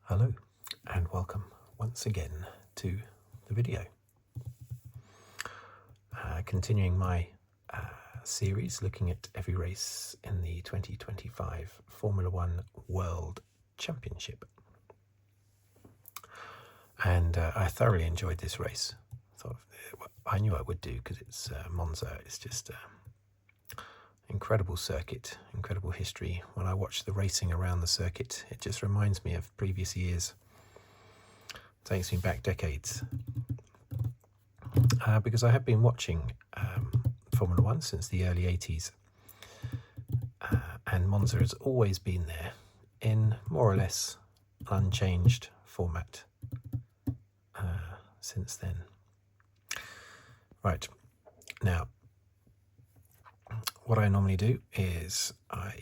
Hello and welcome once again to the video. Continuing my series looking at every race in the 2025 Formula One World Championship. And I thoroughly enjoyed this race. I knew I would do because it's Monza. It's just incredible circuit, incredible history. When I watch the racing around the circuit, it just reminds me of previous years. It takes me back decades. Because I have been watching Formula One since the early 80s. And Monza has always been there in more or less unchanged format since then. Right, now, what I normally do is I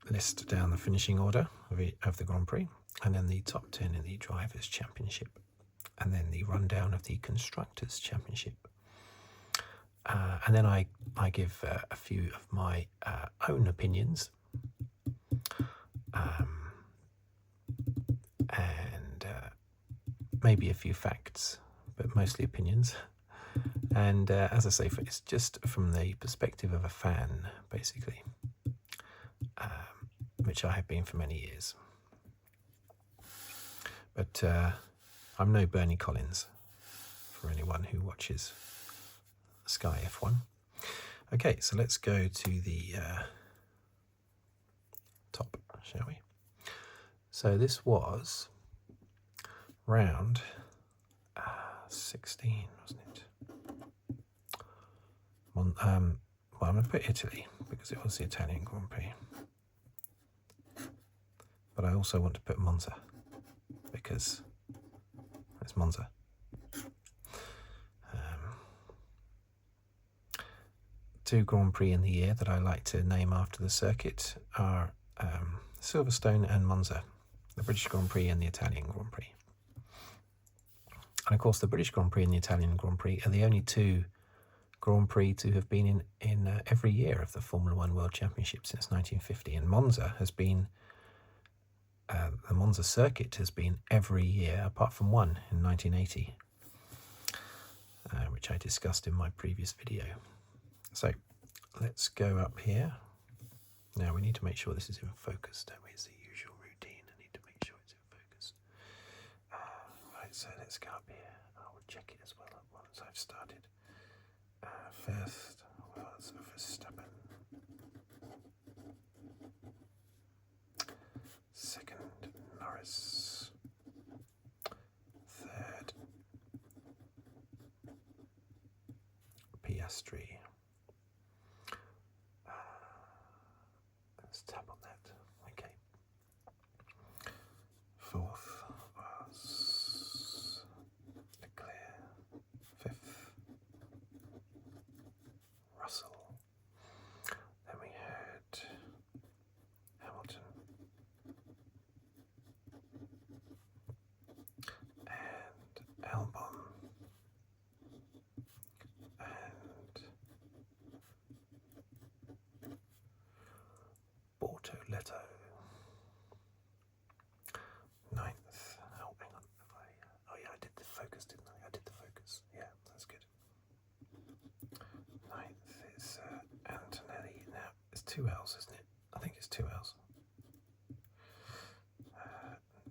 list down the finishing order of the Grand Prix, and then the top 10 in the Drivers' Championship, and then the rundown of the Constructors' Championship. And then I give a few of my own opinions, and maybe a few facts, but mostly opinions. And as I say, it's just from the perspective of a fan, basically, which I have been for many years. But I'm no Bernie Collins for anyone who watches Sky F1. Okay, so let's go to the top, shall we? So this was round 16, wasn't it? Well, I'm going to put Italy because it was the Italian Grand Prix. But I also want to put Monza because it's Monza. Two Grand Prix in the year that I like to name after the circuit are Silverstone and Monza, the British Grand Prix and the Italian Grand Prix. And of course, the British Grand Prix and the Italian Grand Prix are the only two Grand Prix to have been in every year of the Formula One World Championship since 1950. And Monza has been, the Monza circuit has been every year apart from one in 1980, which I discussed in my previous video. So let's go up here. Now we need to make sure this is in focus, don't we? It's the usual routine. I need to make sure it's in focus. Right, so let's go up here. I will check it as well once I've started. First was Verstappen. Second, Norris. Third, Piastri. Let's tap on that. Okay. Fourth was Leclerc. Fifth, Russell. Then we had Hamilton and Albon and Bortoleto. Ninth. Oh, hang on. Oh yeah, I did the focus, didn't I? I did the focus. Yeah, that's good. Ninth is Antonelli. Now, it's two L's, isn't it? I think it's two L's.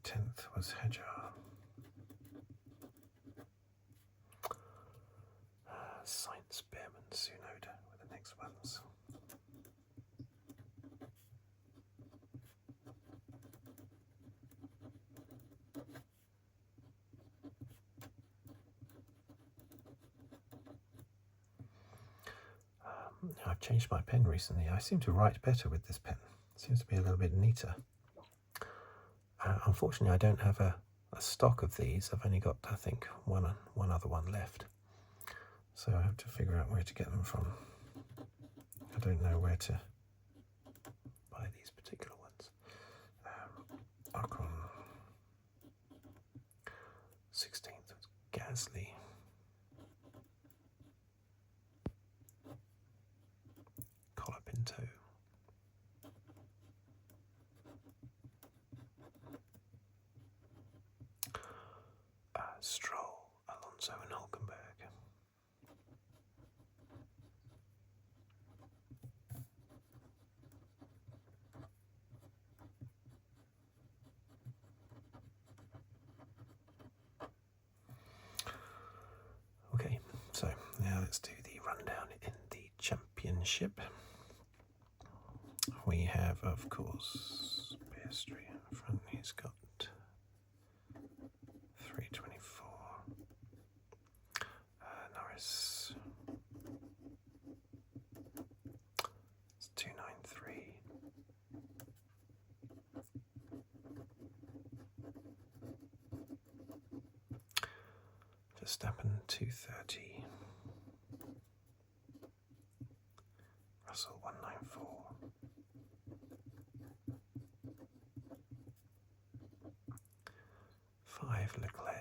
10th was Hadjar. Sainz, Bearman, Tsunoda were the next ones. I've changed my pen recently. I seem to write better with this pen. It seems to be a little bit neater. Unfortunately, I don't have a stock of these. I've only got, I think, one other one left. So I have to figure out where to get them from. I don't know where to buy these particular ones. Ocon. 16th was Gasly. Colapinto. now let's do the rundown in the championship. We have, of course, Piastri in front. He's got 324. Norris, it's 293. Verstappen 230. Russell 194. Leclerc.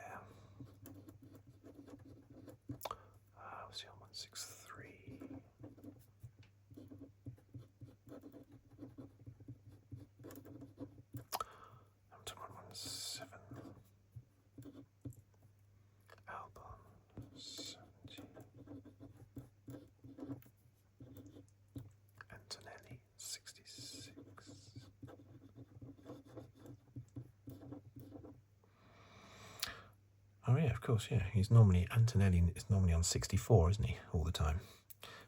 Was he on 163? Hamilton 117. Albon 70. Antonelli 66. Oh yeah, of course, yeah. Antonelli is normally on 64, isn't he, all the time?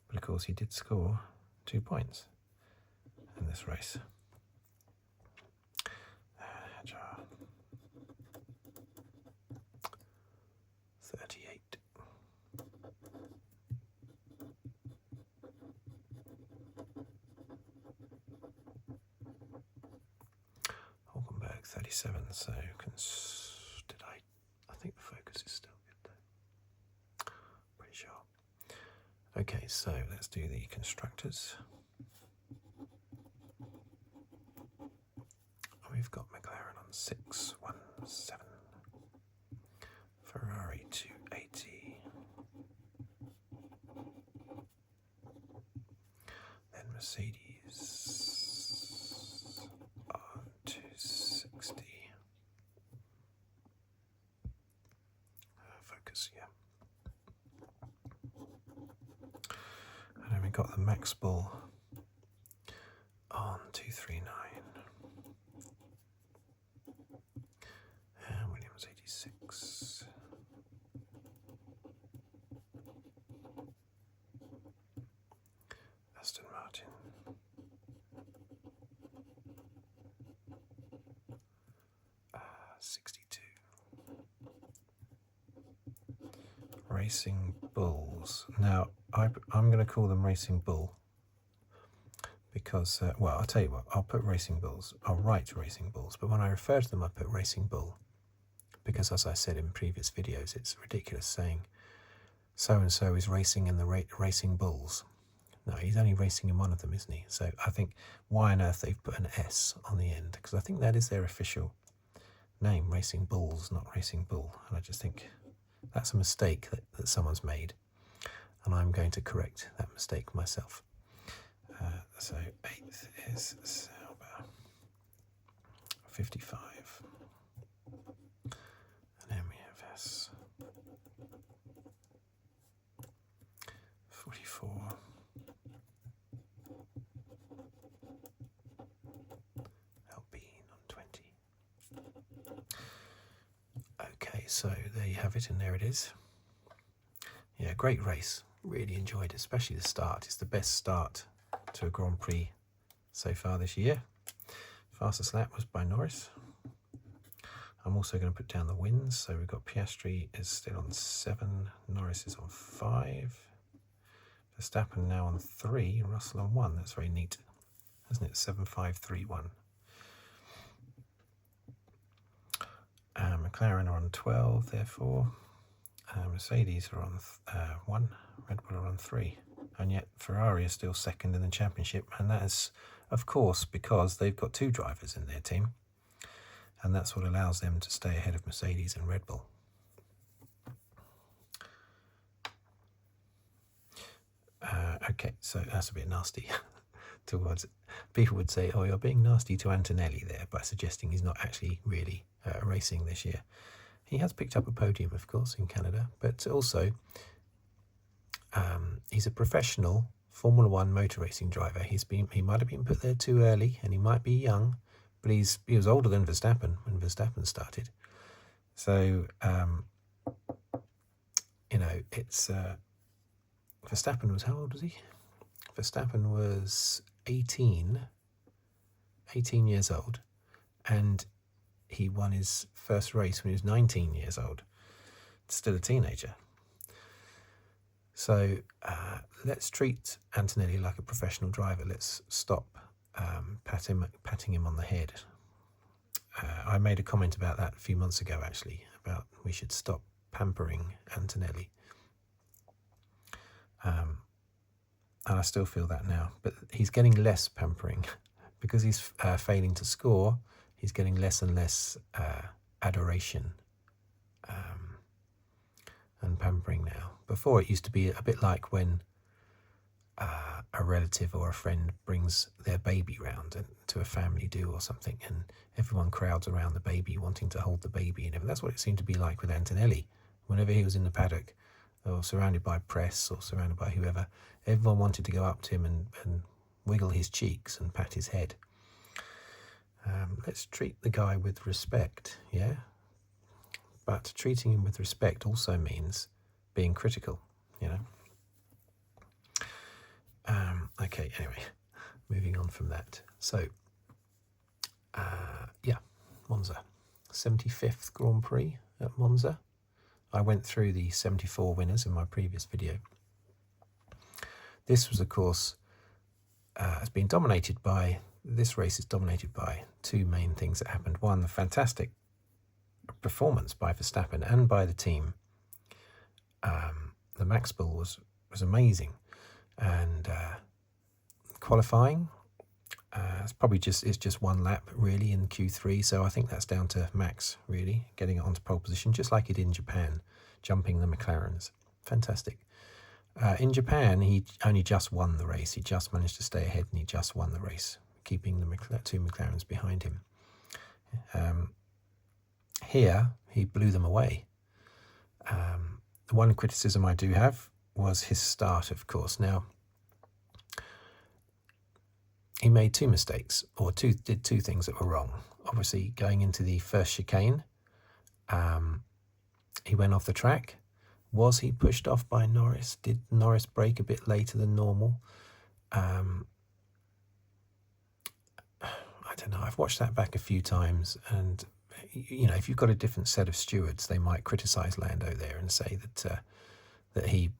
But of course he did score 2 points in this race. Hadjar 38. Hulkenberg 37, so I think the focus is still good though. Pretty sure. Okay, so let's do the constructors. We've got McLaren on 617. Ferrari 280. Then Mercedes on 260. Yeah. And then we got the Max Bull on 239. And Williams 86. Aston Martin. Uh, 62. Racing Bulls. Now, I'm going to call them Racing Bull because, well, I'll tell you what, I'll put Racing Bulls. I'll write Racing Bulls, but when I refer to them, I put Racing Bull because, as I said in previous videos, it's ridiculous saying so-and-so is racing in the Racing Bulls. No, he's only racing in one of them, isn't he? So I think, why on earth they've put an S on the end? Because I think that is their official name, Racing Bulls, not Racing Bull. And I just think that's a mistake that someone's made, and I'm going to correct that mistake myself. So 8th is Sauber, 55, and then we have S, 44, Alpine on 20. Okay, so there you have it, and there it is. Yeah, great race. Really enjoyed it, especially the start. It's the best start to a Grand Prix so far this year. Fastest lap was by Norris. I'm also going to put down the wins. So we've got Piastri is still on 7, Norris is on 5, Verstappen now on 3, and Russell on 1. That's very neat, isn't it? 7, 5, 3, 1. McLaren are on 12, therefore. Mercedes are on 1, Red Bull are on 3. And yet Ferrari is still second in the championship, and that is, of course, because they've got 2 drivers in their team, and that's what allows them to stay ahead of Mercedes and Red Bull. Okay, so that's a bit nasty towards it. People would say, oh, you're being nasty to Antonelli there by suggesting he's not actually really racing this year. He has picked up a podium, of course, in Canada, but also he's a professional Formula One motor racing driver. He might have been put there too early, and he might be young, but he was older than Verstappen when Verstappen started. So, you know, it's Verstappen was, how old was he? Verstappen was 18 years old, and he won his first race when he was 19 years old, still a teenager. So let's treat Antonelli like a professional driver. Let's stop patting him on the head. I made a comment about that a few months ago, actually, about we should stop pampering Antonelli. And I still feel that now. But he's getting less pampering. Because he's failing to score, he's getting less and less adoration and pampering now. Before, it used to be a bit like when a relative or a friend brings their baby round to a family do or something, and everyone crowds around the baby wanting to hold the baby. And that's what it seemed to be like with Antonelli. Whenever he was in the paddock or surrounded by press or surrounded by whoever, everyone wanted to go up to him and wiggle his cheeks and pat his head. Let's treat the guy with respect, yeah? But treating him with respect also means being critical, you know? Okay, anyway, moving on from that. So, yeah, Monza. 75th Grand Prix at Monza. I went through the 74 winners in my previous video. This was, of course, this race is dominated by two main things that happened. One, the fantastic performance by Verstappen and by the team. The Max Bull was amazing, and qualifying, it's just one lap really in Q3, so I think that's down to Max really getting it onto pole position, just like he did in Japan, jumping the McLarens. Fantastic. In Japan, he only just won the race. He just managed to stay ahead, and he just won the race, keeping the two McLarens behind him. Here, he blew them away. The one criticism I do have was his start, of course. Now, he made two mistakes, or did two things that were wrong. Obviously, going into the first chicane, he went off the track. Was he pushed off by Norris? Did Norris brake a bit later than normal? I don't know. I've watched that back a few times, and you know, if you've got a different set of stewards, they might criticise Lando there and say that he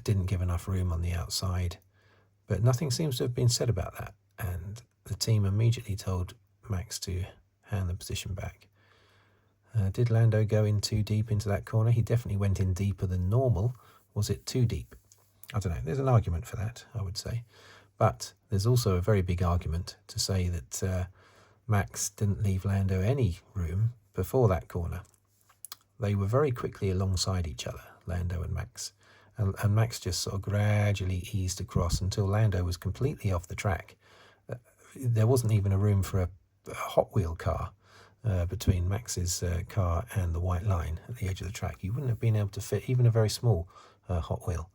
didn't give enough room on the outside. But nothing seems to have been said about that, and the team immediately told Max to hand the position back. Did Lando go in too deep into that corner? He definitely went in deeper than normal. Was it too deep? I don't know. There's an argument for that, I would say. But there's also a very big argument to say that Max didn't leave Lando any room before that corner. They were very quickly alongside each other, Lando and Max. And Max just sort of gradually eased across until Lando was completely off the track. There wasn't even a room for a Hot Wheel car between Max's car and the white line at the edge of the track. You wouldn't have been able to fit even a very small Hot Wheel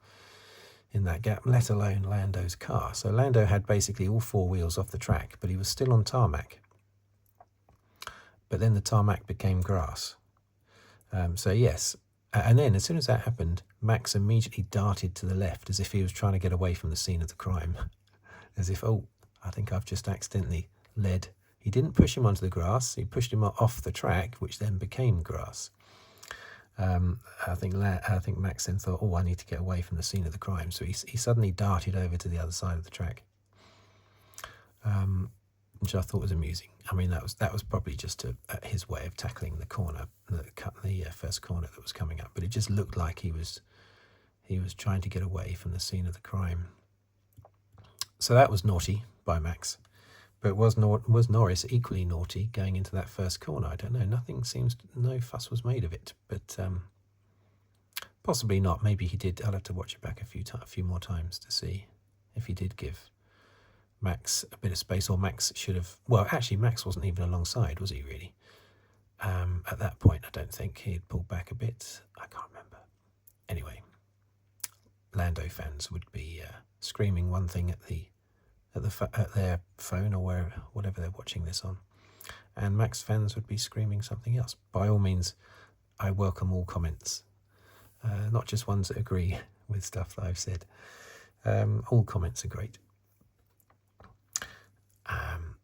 in that gap, let alone Lando's car. So Lando had basically all four wheels off the track, but he was still on tarmac. But then the tarmac became grass. So yes, and then as soon as that happened, Max immediately darted to the left as if he was trying to get away from the scene of the crime. As if, oh, I think I've just accidentally led. He didn't push him onto the grass, he pushed him off the track, which then became grass. I think Max then thought, oh, I need to get away from the scene of the crime. So he suddenly darted over to the other side of the track, which I thought was amusing. I mean, that was probably just his way of tackling the corner, the first corner that was coming up. But it just looked like he was trying to get away from the scene of the crime. So that was naughty by Max. But was Norris equally naughty going into that first corner? I don't know. No fuss was made of it. But possibly not. Maybe he did. I'll have to watch it back a few more times to see if he did give Max a bit of space, or Max should have. Well, actually, Max wasn't even alongside, was he really? At that point, I don't think he'd pulled back a bit. I can't remember. Anyway, Lando fans would be screaming one thing at their phone or whatever they're watching this on, and Max fans would be screaming something else. By all means, I welcome all comments, not just ones that agree with stuff that I've said. All comments are great.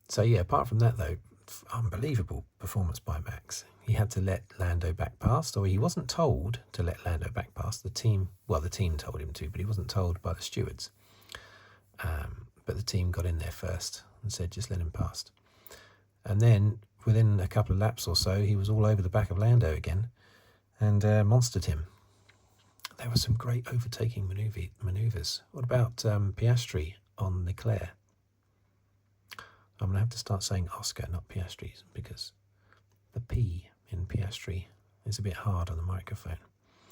So yeah, apart from that though, unbelievable performance by Max. He had to let Lando back past, or he wasn't told to let Lando back past. The team told him to, but he wasn't told by the stewards. But the team got in there first and said, just let him past. And then within a couple of laps or so, he was all over the back of Lando again and monstered him. There were some great overtaking manoeuvres. What about Piastri on Leclerc? I'm going to have to start saying Oscar, not Piastri, because the P in Piastri is a bit hard on the microphone.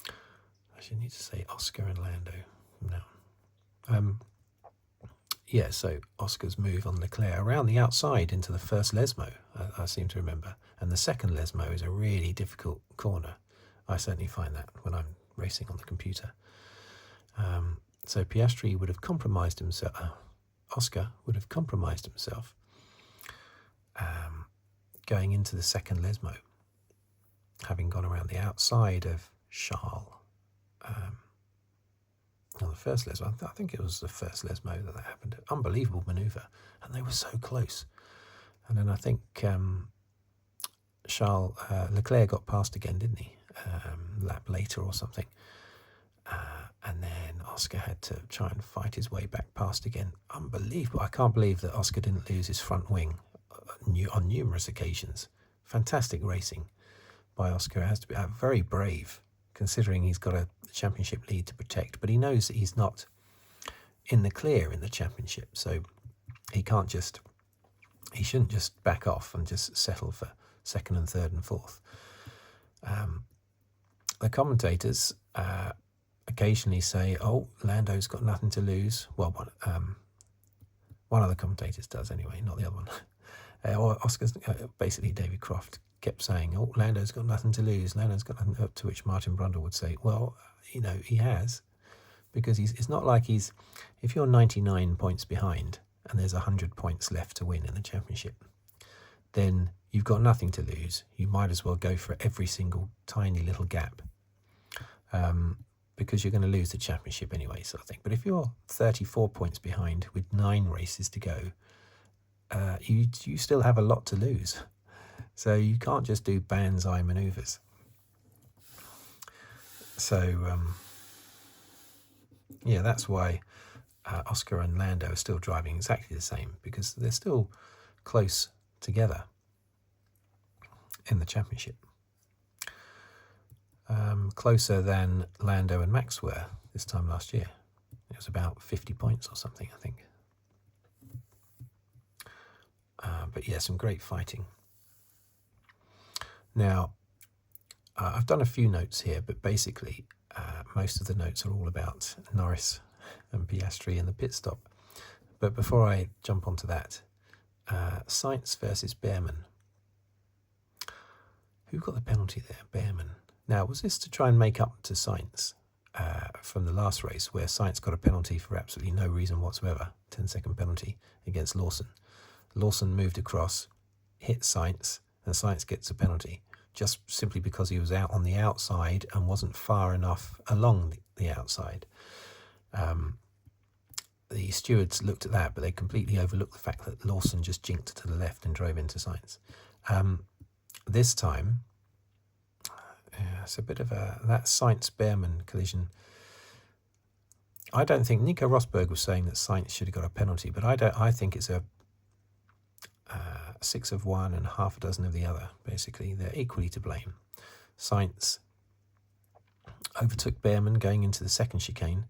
I should need to say Oscar and Lando now. Yeah, so Oscar's move on Leclerc around the outside into the first Lesmo, I seem to remember. And the second Lesmo is a really difficult corner. I certainly find that when I'm racing on the computer. So Piastri would have compromised himself. Oscar would have compromised himself going into the second Lesmo, having gone around the outside of Charles. On the first Lesmo, I think it was the first Lesmo that happened. Unbelievable manoeuvre, and they were so close. And then I think Leclerc got past again, didn't he? Lap later or something. And then Oscar had to try and fight his way back past again. Unbelievable. I can't believe that Oscar didn't lose his front wing on numerous occasions. Fantastic racing by Oscar. It has to be very brave, considering he's got a championship lead to protect, but he knows that he's not in the clear in the championship, so he shouldn't just back off and just settle for second and third and fourth. The commentators occasionally say, oh, Lando's got nothing to lose. Well, one of the commentators does anyway, not the other one. Or Oscar's, basically David Croft kept saying, oh, Lando's got nothing to lose. Lando's got nothing, to which Martin Brundle would say, well, he has, because it's not like if you're 99 points behind and there's 100 points left to win in the championship, then you've got nothing to lose. You might as well go for every single tiny little gap, because you're going to lose the championship anyway, sort of thing. But if you're 34 points behind with 9 races to go, you still have a lot to lose. So you can't just do banzai manoeuvres. So, yeah, that's why Oscar and Lando are still driving exactly the same, because they're still close together in the championship. Closer than Lando and Max were this time last year. It was about 50 points or something, I think. But yeah, some great fighting. Now, I've done a few notes here, but basically most of the notes are all about Norris and Piastri and the pit stop. But before I jump onto that, Sainz versus Bearman. Who got the penalty there? Bearman. Now, was this to try and make up to Sainz from the last race, where Sainz got a penalty for absolutely no reason whatsoever, 10-second penalty against Lawson? Lawson moved across, hit Sainz, and Sainz gets a penalty, just simply because he was out on the outside and wasn't far enough along the outside. The stewards looked at that, but they completely overlooked the fact that Lawson just jinked to the left and drove into Sainz. This time, it's a bit of that Sainz-Bearman collision. I don't think Nico Rosberg was saying that Sainz should have got a penalty, but I think it's a 6 of one and half a dozen of the other. Basically, they're equally to blame. Sainz overtook Bearman going into the second chicane,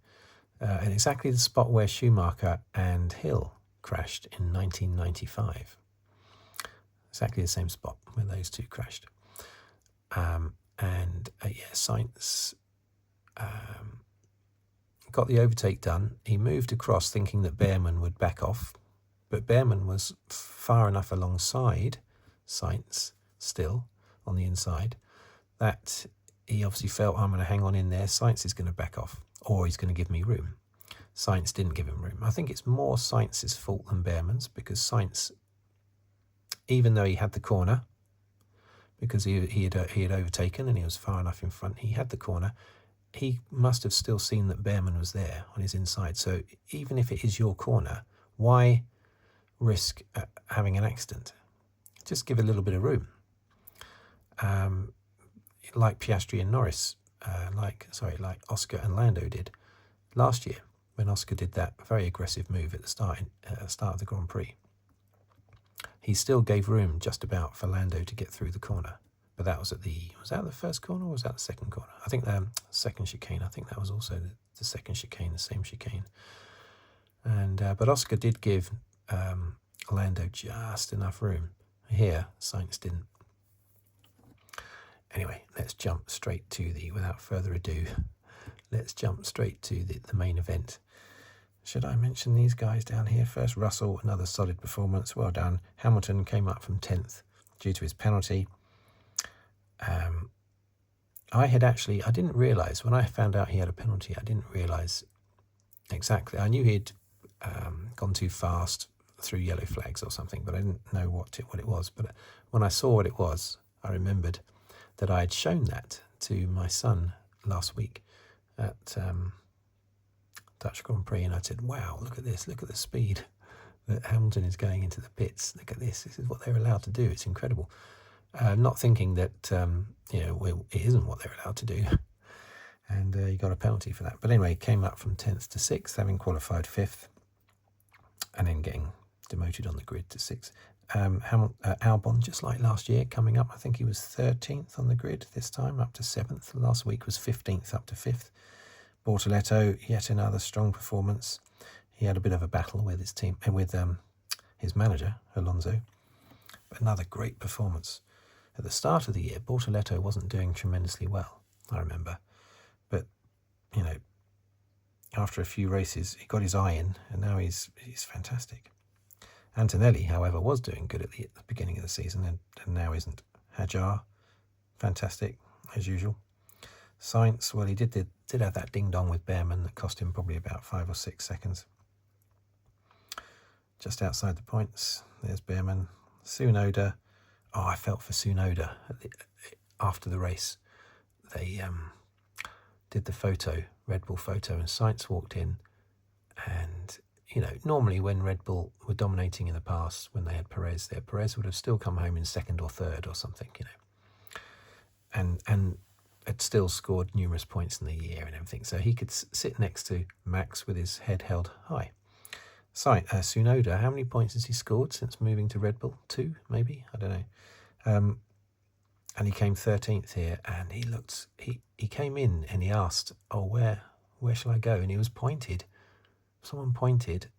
in exactly the spot where Schumacher and Hill crashed in 1995. Exactly the same spot where those two crashed. Sainz got the overtake done. He moved across thinking that Bearman would back off, but Bearman was far enough alongside Sainz, still on the inside, that he obviously felt, I'm going to hang on in there. Sainz is going to back off, or he's going to give me room. Sainz didn't give him room. I think it's more Sainz's fault than Bearman's, because Sainz, even though he had the corner, because he had overtaken and he was far enough in front, he had the corner, he must have still seen that Bearman was there on his inside. So even if it is your corner, why risk having an accident? Just give a little bit of room. Like Piastri and Norris, like Oscar and Lando did last year, when Oscar did that very aggressive move at the start of the Grand Prix. He still gave room just about for Lando to get through the corner. But that was was that the first corner or was that the second corner? I think the second chicane. I think that was also the second chicane, the same chicane. And but Oscar did give Lando just enough room. Here, Sainz didn't. Anyway, let's jump straight to without further ado, let's jump straight to the main event. Should I mention these guys down here first? Russell, another solid performance. Well done. Hamilton came up from 10th due to his penalty. I didn't realise, when I found out he had a penalty, I didn't realise exactly. I knew he'd gone too fast through yellow flags or something, but I didn't know what it was. But when I saw what it was, I remembered that I had shown that to my son last week at Dutch Grand Prix, and I said, wow, look at this, look at the speed that Hamilton is going into the pits. Look at this is what they're allowed to do. It's incredible. Not thinking that it isn't what they're allowed to do, and he got a penalty for that. But anyway, came up from 10th to 6th, having qualified 5th, and then getting demoted on the grid to 6th. Albon, just like last year, coming up. I think he was 13th on the grid this time, up to 7th. Last week was 15th, up to 5th. Bortoleto, yet another strong performance. He had a bit of a battle with his team and with his manager, Alonso. But another great performance. At the start of the year, Bortoleto wasn't doing tremendously well, I remember. But, after a few races, he got his eye in, and now he's fantastic. Antonelli, however, was doing good at the beginning of the season, and now isn't. Hadjar, fantastic, as usual. Sainz, well, he did have that ding-dong with Bearman that cost him probably about 5 or 6 seconds. Just outside the points, there's Bearman. Tsunoda, I felt for Tsunoda after the race. They did the photo, Red Bull photo, and Sainz walked in, and normally when Red Bull were dominating in the past, when they had Perez there, Perez would have still come home in 2nd or 3rd or something, and had still scored numerous points in the year and everything. So he could sit next to Max with his head held high. Tsunoda, how many points has he scored since moving to Red Bull? 2, maybe? I don't know. And he came 13th here, and he came in and he asked, where shall I go? And he was pointed. Someone pointed,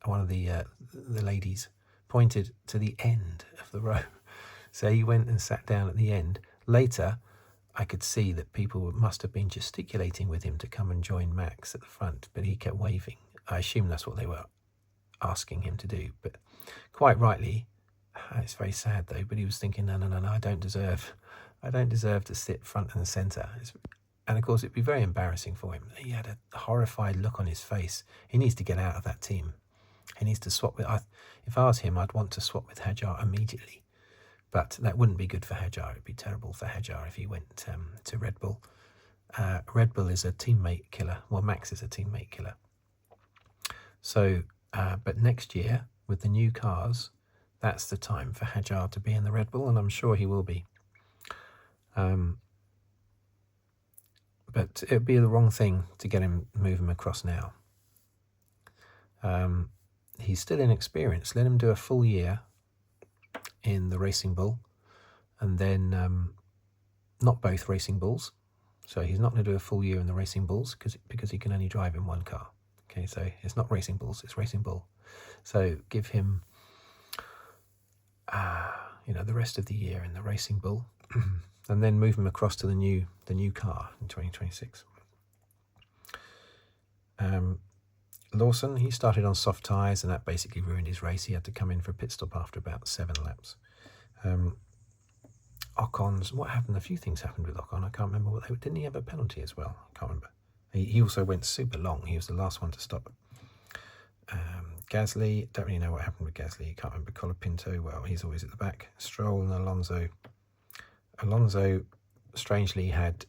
one of the ladies pointed to the end of the row. So he went and sat down at the end. Later, I could see that people must have been gesticulating with him to come and join Max at the front, but he kept waving. I assume that's what they were asking him to do. But quite rightly, it's very sad though, but he was thinking, no, I don't deserve to sit front and centre. And of course, it'd be very embarrassing for him. He had a horrified look on his face. He needs to get out of that team. He needs to swap with... If I was him, I'd want to swap with Hadjar immediately. But that wouldn't be good for Hadjar. It'd be terrible for Hadjar if he went to Red Bull. Red Bull is a teammate killer. Well, Max is a teammate killer. So, but next year, with the new cars, that's the time for Hadjar to be in the Red Bull, and I'm sure he will be. But it would be the wrong thing to move him across now. He's still inexperienced. Let him do a full year in the Racing Bull, and then not both Racing Bulls. So he's not going to do a full year in the Racing Bulls because he can only drive in one car. Okay, so it's not Racing Bulls, it's Racing Bull. So give him, the rest of the year in the Racing Bull, and then move him across to the new car in 2026. Lawson, he started on soft tyres, and that basically ruined his race. He had to come in for a pit stop after about 7 laps. Ocon's, what happened? A few things happened with Ocon. I can't remember didn't he have a penalty as well? I can't remember. He also went super long. He was the last one to stop. Gasly, don't really know what happened with Gasly. Can't remember. Colapinto, well, he's always at the back. Stroll and Alonso. Alonso, strangely, had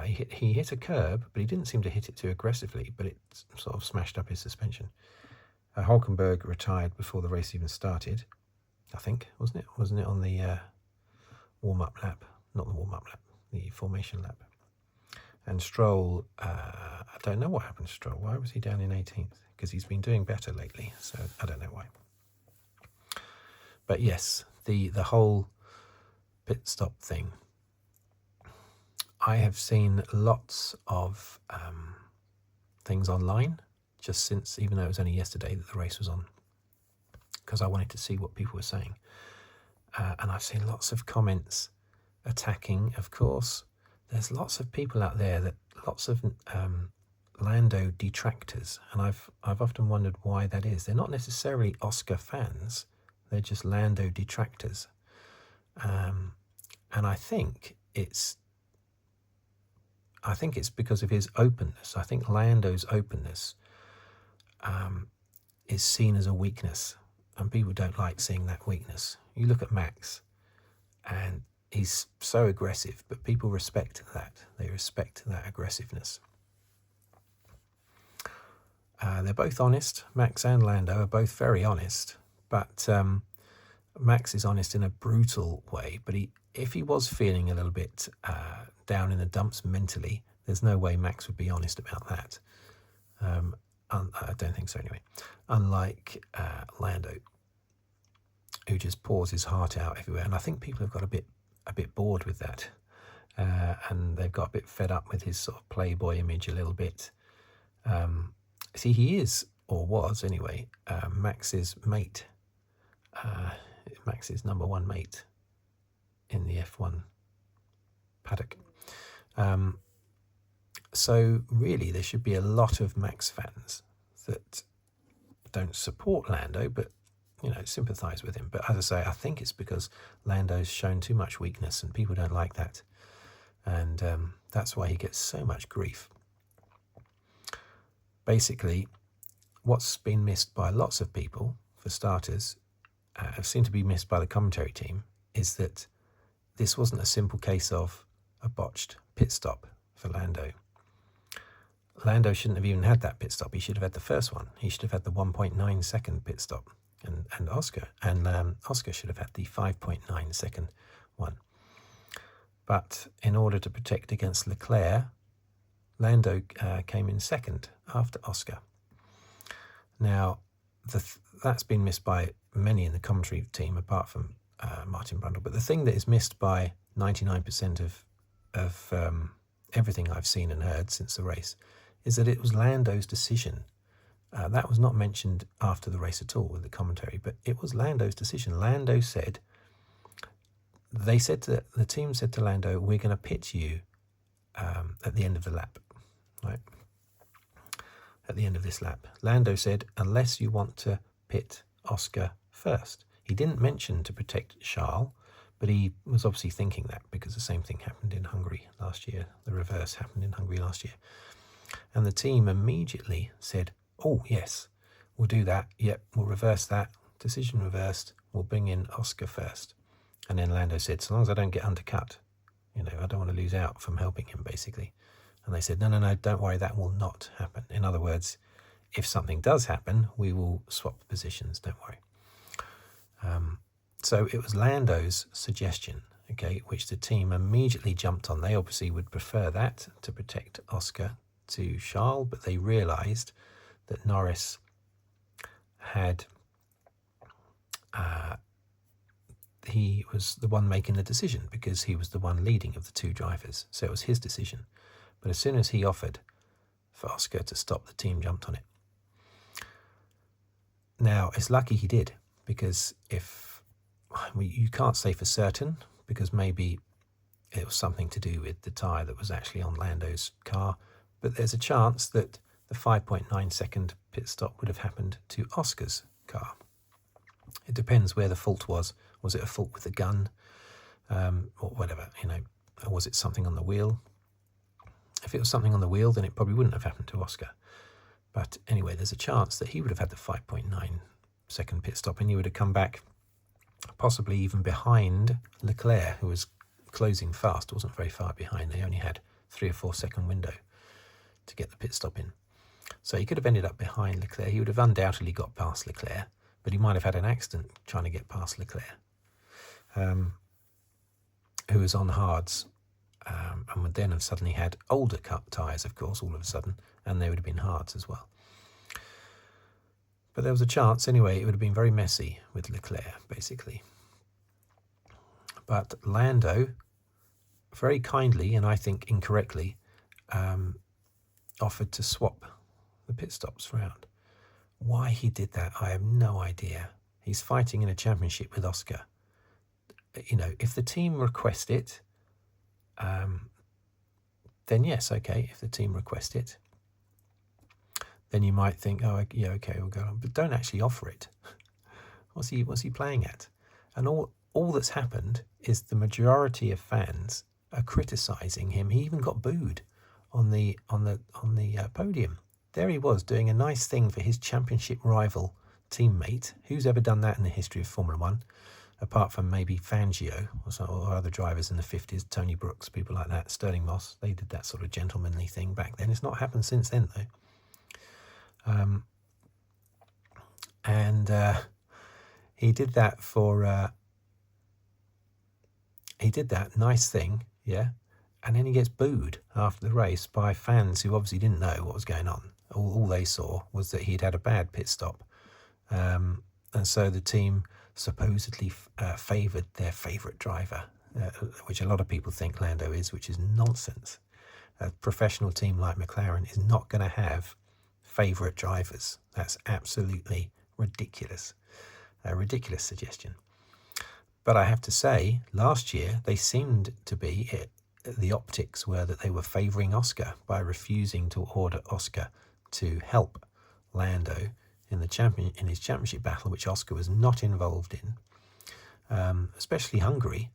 he hit a curb, but he didn't seem to hit it too aggressively, but it sort of smashed up his suspension. Hulkenberg retired before the race even started, I think, wasn't it? Wasn't it on the warm-up lap? Not the warm-up lap, the formation lap. And Stroll, I don't know what happened to Stroll. Why was he down in 18th? Because he's been doing better lately, so I don't know why. But yes, the whole pit stop thing. I have seen lots of things online just since, even though it was only yesterday that the race was on, because I wanted to see what people were saying. And I've seen lots of comments attacking, of course. There's lots of people out there, lots of Lando detractors, and I've often wondered why that is. They're not necessarily Oscar fans, they're just Lando detractors. And I think it's because of his openness. I think Lando's openness is seen as a weakness, and people don't like seeing that weakness. You look at Max, and he's so aggressive, but people respect that. They respect that aggressiveness. They're both honest. Max and Lando are both very honest, but Max is honest in a brutal way. But if he was feeling a little bit down in the dumps mentally, there's no way Max would be honest about that. I don't think so anyway. Unlike Lando, who just pours his heart out everywhere. And I think people have got a bit bored with that, and they've got a bit fed up with his sort of playboy image a little bit. See, he is, or was anyway, Max's mate, Max's number one mate in the F1 paddock. So really there should be a lot of Max fans that don't support Lando, but sympathise with him. But as I say, I think it's because Lando's shown too much weakness and people don't like that. And that's why he gets so much grief. Basically, what's been missed by lots of people, for starters, seemed to be missed by the commentary team, is that this wasn't a simple case of a botched pit stop for Lando. Lando shouldn't have even had that pit stop. He should have had the first one. He should have had the 1.9 second pit stop. And Oscar should have had the 5.9 second one. But in order to protect against Leclerc, Lando came in second after Oscar. Now, that's been missed by many in the commentary team, apart from Martin Brundle. But the thing that is missed by 99% of everything I've seen and heard since the race is that it was Lando's decision. That was not mentioned after the race at all with the commentary, but it was Lando's decision. Lando said, the team said to Lando, we're going to pit you at the end of the lap, right? At the end of this lap. Lando said, unless you want to pit Oscar first. He didn't mention to protect Charles, but he was obviously thinking that because the same thing happened in Hungary last year. The reverse happened in Hungary last year. And the team immediately said, oh, yes, we'll do that. Yep, we'll reverse that. Decision reversed. We'll bring in Oscar first. And then Lando said, so long as I don't get undercut, I don't want to lose out from helping him, basically. And they said, no, don't worry, that will not happen. In other words, if something does happen, we will swap positions, don't worry. So it was Lando's suggestion, okay, which the team immediately jumped on. They obviously would prefer that to protect Oscar to Charles, but they realised that Norris had, he was the one making the decision because he was the one leading of the two drivers. So it was his decision. But as soon as he offered for Oscar to stop, the team jumped on it. Now, it's lucky he did, because you can't say for certain, because maybe it was something to do with the tyre that was actually on Lando's car, but there's a chance that the 5.9 second pit stop would have happened to Oscar's car. It depends where the fault was. Was it a fault with the gun, or whatever, or was it something on the wheel? If it was something on the wheel, then it probably wouldn't have happened to Oscar. But anyway, there's a chance that he would have had the 5.9 second pit stop, and he would have come back possibly even behind Leclerc, who was closing fast, wasn't very far behind. They only had 3 or 4 second window to get the pit stop in. So he could have ended up behind Leclerc. He would have undoubtedly got past Leclerc, but he might have had an accident trying to get past Leclerc, who was on hards, and would then have suddenly had older cut tyres, of course, all of a sudden, and they would have been hards as well. But there was a chance, anyway. It would have been very messy with Leclerc, basically. But Lando, very kindly, and I think incorrectly, offered to swap the pit stops round. Why he did that, I have no idea. He's fighting in a championship with Oscar. You know, if the team request it, then yes, okay. If the team request it, then you might think, oh, yeah, okay, we'll go on. But don't actually offer it. What's he playing at? And all that's happened is the majority of fans are criticising him. He even got booed on the podium. There he was doing a nice thing for his championship rival teammate. Who's ever done that in the history of Formula One? Apart from maybe Fangio or other drivers in the 50s, Tony Brooks, people like that, Sterling Moss. They did that sort of gentlemanly thing back then. It's not happened since then, though. He did that for... he did that nice thing, yeah, and then he gets booed after the race by fans who obviously didn't know what was going on. All they saw was that he'd had a bad pit stop, and so the team supposedly favoured their favourite driver, which a lot of people think Lando is, which is nonsense. A professional team like McLaren is not going to have favourite drivers. That's absolutely ridiculous. A ridiculous suggestion. But I have to say, last year they seemed to be, the optics were that they were favouring Oscar by refusing to order Oscar to help Lando in his championship battle, which Oscar was not involved in, especially Hungary,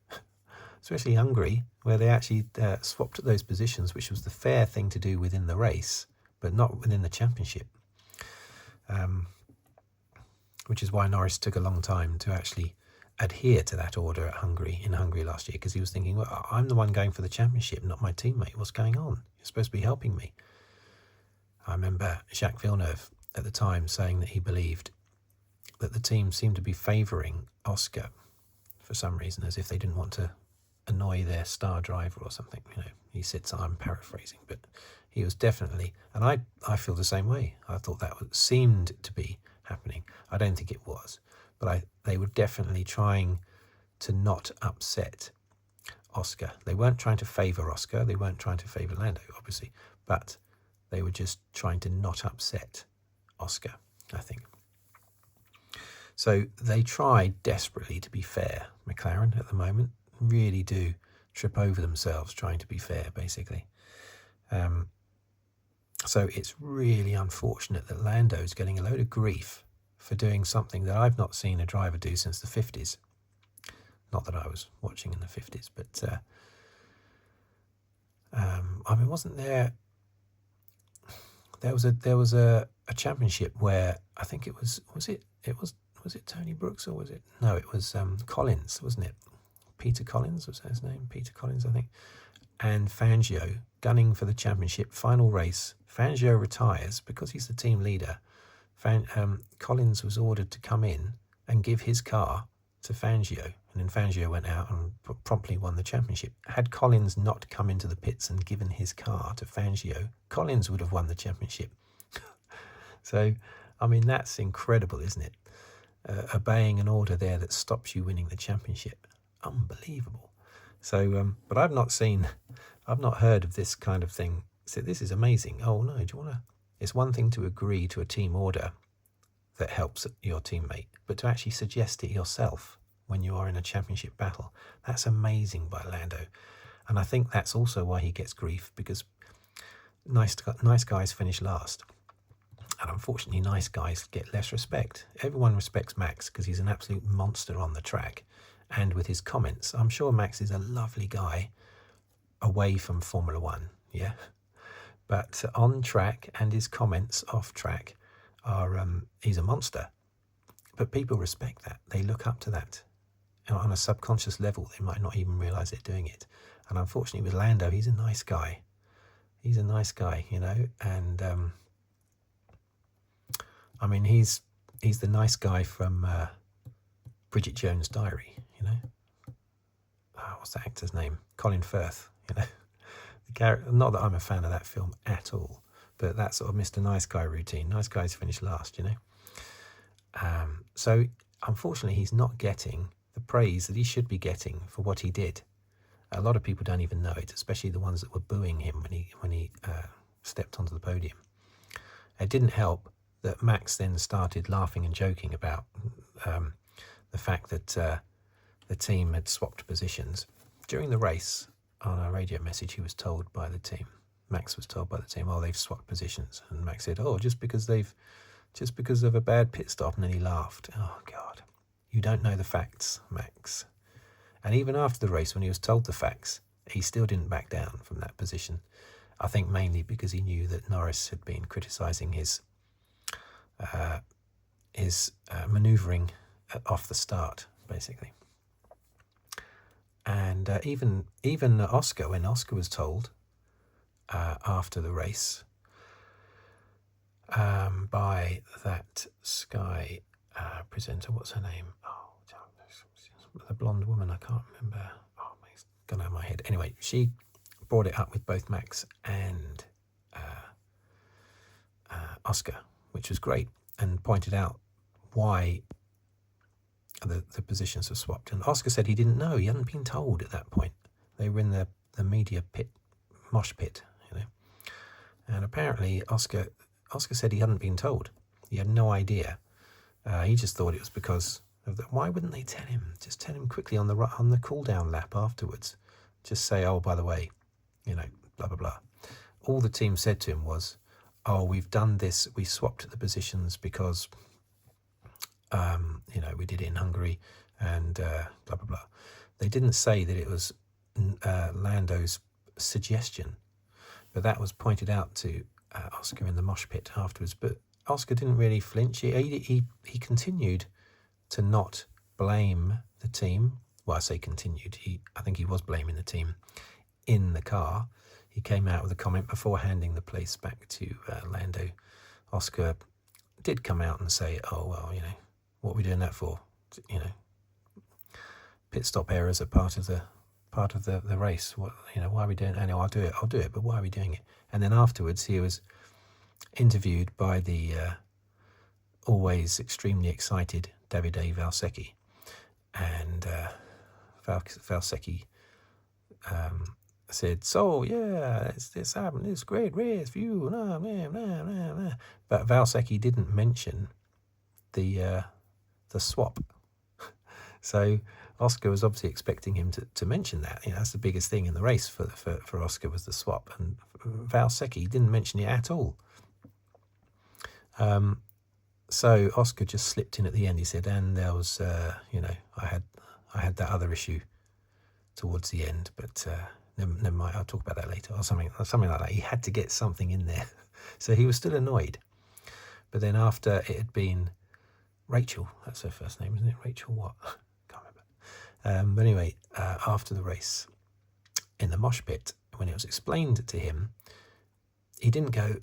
where they actually swapped those positions, which was the fair thing to do within the race, but not within the championship, which is why Norris took a long time to actually adhere to that order in Hungary last year, because he was thinking, well, I'm the one going for the championship, not my teammate. What's going on? You're supposed to be helping me. I remember Jacques Villeneuve at the time saying that he believed that the team seemed to be favouring Oscar for some reason, as if they didn't want to annoy their star driver or something. You know, he said, I'm paraphrasing, but he was definitely, and I feel the same way. I thought that seemed to be happening. I don't think it was, but they were definitely trying to not upset Oscar. They weren't trying to favour Oscar. They weren't trying to favour Lando, obviously, but they were just trying to not upset Oscar, I think. So they try desperately to be fair. McLaren at the moment really do trip over themselves trying to be fair, basically. So it's really unfortunate that Lando's getting a load of grief for doing something that I've not seen a driver do since the 50s. Not that I was watching in the 50s, but I mean, wasn't there? There was a championship where I think it was it Tony Brooks, or was it? No, it was Collins, wasn't it? Peter Collins was his name. Peter Collins, I think. And Fangio gunning for the championship, final race. Fangio retires because he's the team leader. Collins was ordered to come in and give his car to Fangio, and then Fangio went out and promptly won the championship. Had Collins not come into the pits and given his car to Fangio, Collins would have won the championship. So, I mean, that's incredible, isn't it? Obeying an order there that stops you winning the championship. Unbelievable. So, but I've not heard of this kind of thing. So this is amazing. Oh no, do you want to? It's one thing to agree to a team order that helps your teammate, but to actually suggest it yourself when you are in a championship battle, that's amazing by Lando. And I think that's also why he gets grief, because nice guys finish last. And unfortunately, nice guys get less respect. Everyone respects Max because he's an absolute monster on the track. And with his comments, I'm sure Max is a lovely guy away from Formula One, yeah? But on track and his comments off track are, he's a monster. But people respect that. They look up to that. And on a subconscious level, they might not even realise they're doing it. And unfortunately with Lando, he's a nice guy. He's a nice guy, you know, and I mean, he's the nice guy from Bridget Jones' Diary, you know. What's that actor's name? Colin Firth, you know. Not that I'm a fan of that film at all, but that sort of Mr. Nice Guy routine. Nice guys finish last, you know. So unfortunately, he's not getting the praise that he should be getting for what he did. A lot of people don't even know it, especially the ones that were booing him when he stepped onto the podium. It didn't help that Max then started laughing and joking about the fact that the team had swapped positions. During the race, on a radio message, he was told by the team, Max was told by the team, oh, they've swapped positions. And Max said, oh, just because of a bad pit stop. And then he laughed. Oh, God. You don't know the facts, Max. And even after the race, when he was told the facts, he still didn't back down from that position. I think mainly because he knew that Norris had been criticising his manoeuvring off the start, basically. And even Oscar, when Oscar was told after the race by that Sky presenter, what's her name? Oh, the blonde woman, I can't remember. Oh, it's gone out of my head. Anyway, she brought it up with both Max and Oscar, which was great, and pointed out why the positions were swapped. And Oscar said he didn't know. He hadn't been told at that point. They were in the media pit, mosh pit, you know. And apparently Oscar said he hadn't been told. He had no idea. He just thought it was because of why wouldn't they tell him? Just tell him quickly on the cool down lap afterwards. Just say, oh, by the way, you know, blah blah blah. All the team said to him was, oh, we've done this. We swapped the positions because you know, we did it in Hungary and blah blah blah. They didn't say that it was Lando's suggestion, but that was pointed out to Oscar in the mosh pit afterwards. But Oscar didn't really flinch. He continued to not blame the team. Well, I say continued. I think he was blaming the team in the car. He came out with a comment before handing the place back to Lando. Oscar did come out and say, "Oh well, you know, what are we doing that for? You know, pit stop errors are part of the race. What, you know, why are we doing it? I know I'll do it, but why are we doing it?" And then afterwards, he was interviewed by the always extremely excited Davide Valsecchi, and Valsecchi said, "So yeah, it's happened. It's a great race for you." Nah, nah, nah, nah, nah. But Valsecchi didn't mention the swap. So Oscar was obviously expecting him to mention that. You know, that's the biggest thing in the race for Oscar was the swap, and Valsecchi didn't mention it at all. So Oscar just slipped in at the end. He said, and there was, you know, I had that other issue towards the end, but never mind, I'll talk about that later, or something like that. He had to get something in there. So he was still annoyed. But then after it had been Rachel, that's her first name, isn't it? Rachel what? Can't remember. But anyway, after the race, in the mosh pit, when it was explained to him, he didn't go,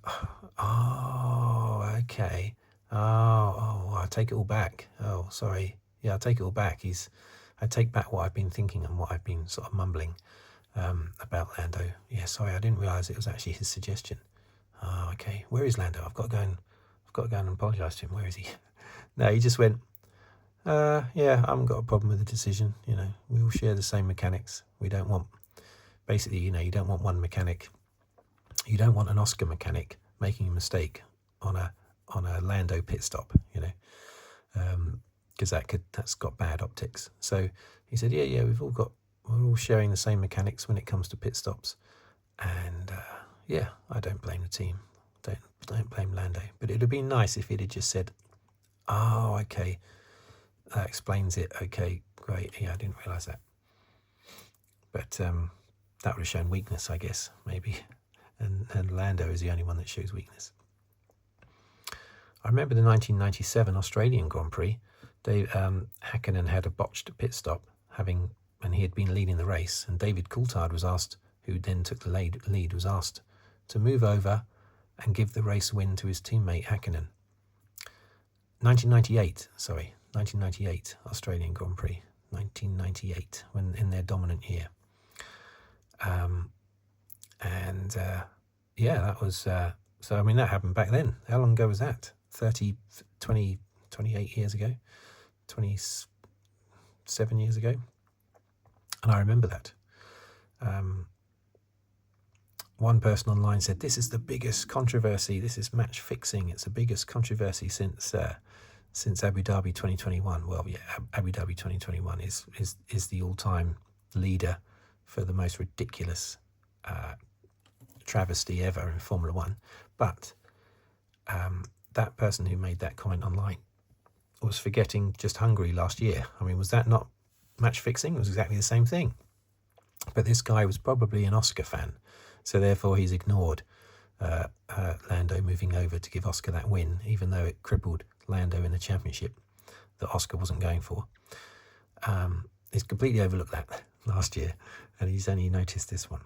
oh, okay. Oh, I take it all back. Oh, sorry. Yeah, I take it all back. I take back what I've been thinking and what I've been sort of mumbling about Lando. Yeah, sorry, I didn't realise it was actually his suggestion. Oh, okay. Where is Lando? I've got to go and apologise to him. Where is he? No, he just went, yeah, I haven't got a problem with the decision. You know, we all share the same mechanics. We don't want, basically, you know, you don't want one mechanic. You don't want an Oscar mechanic making a mistake on a Lando pit stop, you know, because that's got bad optics. So he said, yeah, we're all sharing the same mechanics when it comes to pit stops, and yeah, I don't blame the team, don't blame Lando. But it'd have been nice if he'd have just said, oh, okay, that explains it. Okay, great. Yeah, I didn't realise that. But that would have shown weakness, I guess, maybe. And Lando is the only one that shows weakness. I remember the 1997 Australian Grand Prix. Hakkinen had a botched pit stop, and he had been leading the race. And David Coulthard was asked, who then took the lead, was asked to move over and give the race win to his teammate Häkkinen. 1998 Australian Grand Prix, 1998, when in their dominant year. That was, so I mean, that happened back then. How long ago was that? 28 years ago, 27 years ago. And I remember that. One person online said, this is the biggest controversy. This is match fixing. It's the biggest controversy since Abu Dhabi 2021. Well, yeah, Abu Dhabi 2021 is the all-time leader for the most ridiculous travesty ever in Formula One. But that person who made that comment online was forgetting just Hungary last year. I mean, was that not match fixing? It was exactly the same thing. But this guy was probably an Oscar fan, so therefore he's ignored Lando moving over to give Oscar that win, even though it crippled Lando in the championship that Oscar wasn't going for. He's completely overlooked that last year, and he's only noticed this one.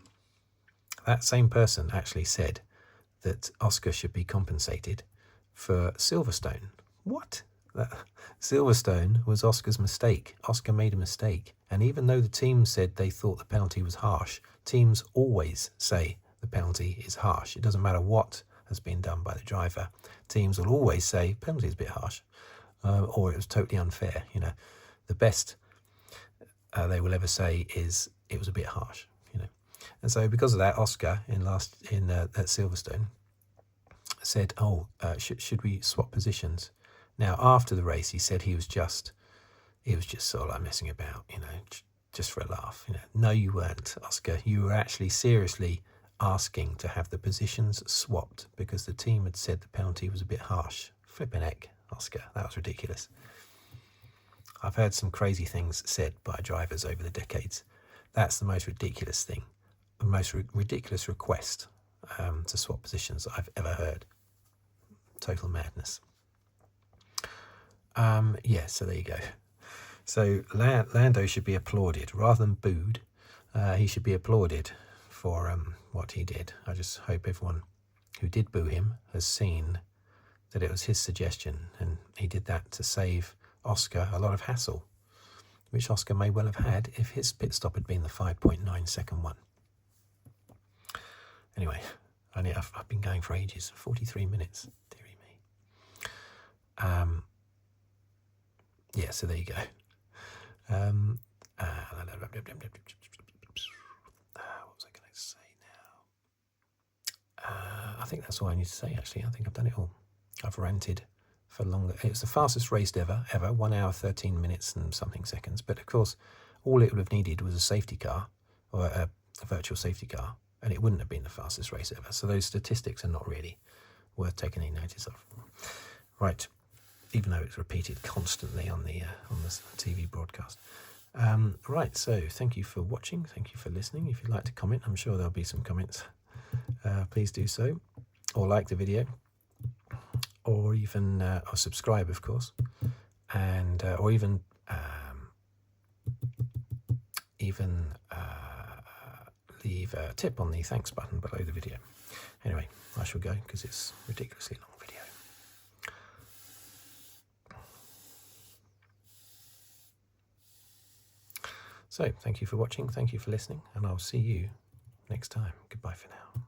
That same person actually said that Oscar should be compensated for Silverstone. What? Silverstone was Oscar's mistake. Oscar made a mistake. And even though the team said they thought the penalty was harsh, teams always say the penalty is harsh. It doesn't matter what has been done by the driver. Teams will always say penalty is a bit harsh, or it was totally unfair. You know, the best they will ever say is it was a bit harsh. You know, and so because of that, Oscar at Silverstone said, should we swap positions? Now, after the race, he said he was just sort of like messing about, you know, just for a laugh. You know, no, you weren't, Oscar. You were actually seriously asking to have the positions swapped because the team had said the penalty was a bit harsh. Flipping heck, Oscar, that was ridiculous. I've heard some crazy things said by drivers over the decades. That's the most ridiculous thing, the most ridiculous request to swap positions that I've ever heard. Total madness. So there you go. So Lando should be applauded rather than booed. He should be applauded for what he did. I just hope everyone who did boo him has seen that it was his suggestion, and he did that to save Oscar a lot of hassle, which Oscar may well have had if his pit stop had been the 5.9 second one. Anyway, I've been going for ages, 43 minutes, dearie me. So there you go. What was I going to say now? I think that's all I need to say, actually. I think I've done it all. I've ranted for longer. It's the fastest race ever, 1 hour, 13 minutes and something seconds. But of course, all it would have needed was a safety car, or a virtual safety car, and it wouldn't have been the fastest race ever. So those statistics are not really worth taking any notice of. Right. Even though it's repeated constantly on the TV broadcast. Right, so thank you for watching. Thank you for listening. If you'd like to comment, I'm sure there'll be some comments. Please do so. Or like the video. Or even or subscribe, of course. And or even leave a tip on the thanks button below the video. Anyway, I shall go because it's a ridiculously long video. So, thank you for watching, thank you for listening, and I'll see you next time. Goodbye for now.